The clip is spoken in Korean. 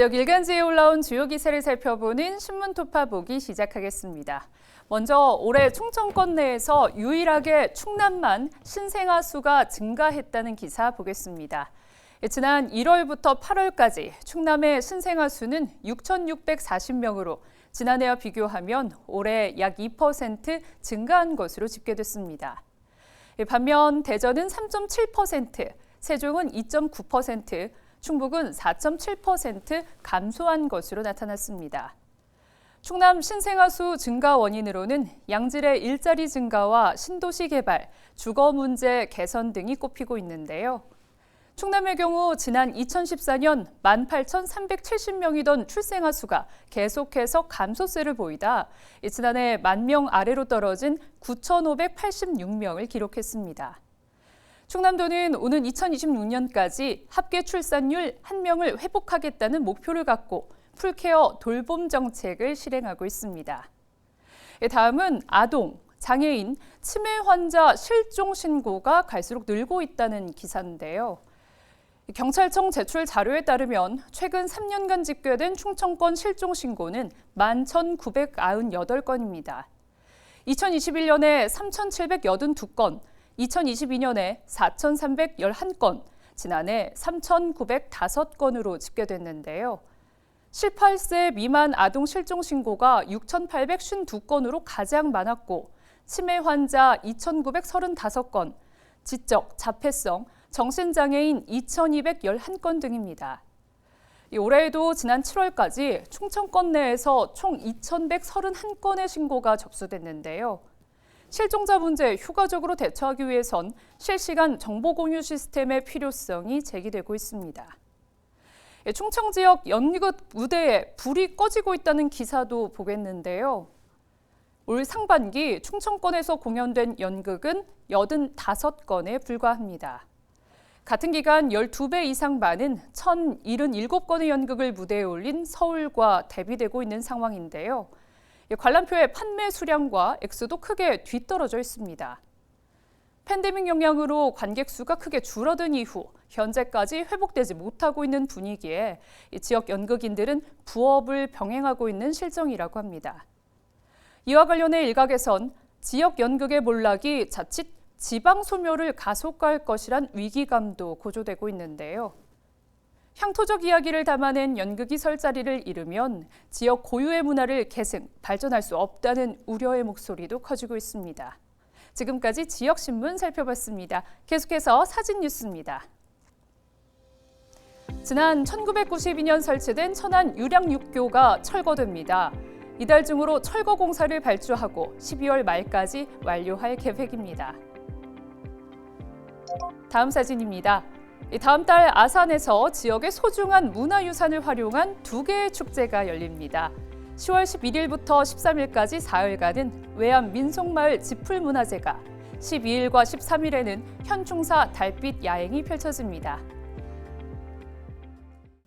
지역 일간지에 올라온 주요 기사를 살펴보는 신문토파 보기 시작하겠습니다. 먼저 올해 충청권 내에서 유일하게 충남만 신생아 수가 증가했다는 기사 보겠습니다. 지난 1월부터 8월까지 충남의 신생아 수는 6,640명으로 지난해와 비교하면 올해 약 2% 증가한 것으로 집계됐습니다. 반면 대전은 3.7%, 세종은 2.9%, 충북은 4.7% 감소한 것으로 나타났습니다. 충남 신생아 수 증가 원인으로는 양질의 일자리 증가와 신도시 개발, 주거 문제 개선 등이 꼽히고 있는데요. 충남의 경우 지난 2014년 18,370명이던 출생아 수가 계속해서 감소세를 보이다 지난해 10,000명 아래로 떨어진 9,586명을 기록했습니다. 충남도는 오는 2026년까지 합계 출산율 1명을 회복하겠다는 목표를 갖고 풀케어 돌봄 정책을 실행하고 있습니다. 다음은 아동, 장애인, 치매 환자 실종 신고가 갈수록 늘고 있다는 기사인데요. 경찰청 제출 자료에 따르면 최근 3년간 집계된 충청권 실종 신고는 11,998건입니다. 2021년에 3,782건, 2022년에 4,311건, 지난해 3,905건으로 집계됐는데요. 18세 미만 아동 실종 신고가 6,852건으로 가장 많았고 치매 환자 2,935건, 지적, 자폐성, 정신장애인 2,211건 등입니다. 올해에도 지난 7월까지 충청권 내에서 총 2,131건의 신고가 접수됐는데요. 실종자 문제에 효과적으로 대처하기 위해선 실시간 정보 공유 시스템의 필요성이 제기되고 있습니다. 충청 지역 연극 무대에 불이 꺼지고 있다는 기사도 보겠는데요. 올 상반기 충청권에서 공연된 연극은 85건에 불과합니다. 같은 기간 12배 이상 많은 1,077건의 연극을 무대에 올린 서울과 대비되고 있는 상황인데요. 관람표의 판매 수량과 액수도 크게 뒤떨어져 있습니다. 팬데믹 영향으로 관객 수가 크게 줄어든 이후 현재까지 회복되지 못하고 있는 분위기에 지역 연극인들은 부업을 병행하고 있는 실정이라고 합니다. 이와 관련해 일각에선 지역 연극의 몰락이 자칫 지방 소멸을 가속화할 것이란 위기감도 고조되고 있는데요. 향토적 이야기를 담아낸 연극이 설 자리를 잃으면 지역 고유의 문화를 계승, 발전할 수 없다는 우려의 목소리도 커지고 있습니다. 지금까지 지역신문 살펴봤습니다. 계속해서 사진 뉴스입니다. 지난 1992년 설치된 천안 유량육교가 철거됩니다. 이달 중으로 철거 공사를 발주하고 12월 말까지 완료할 계획입니다. 다음 사진입니다. 다음 달 아산에서 지역의 소중한 문화유산을 활용한 2개의 축제가 열립니다. 10월 11일부터 13일까지 4일간은 외암 민속마을 지풀문화제가, 12일과 13일에는 현충사 달빛 야행이 펼쳐집니다.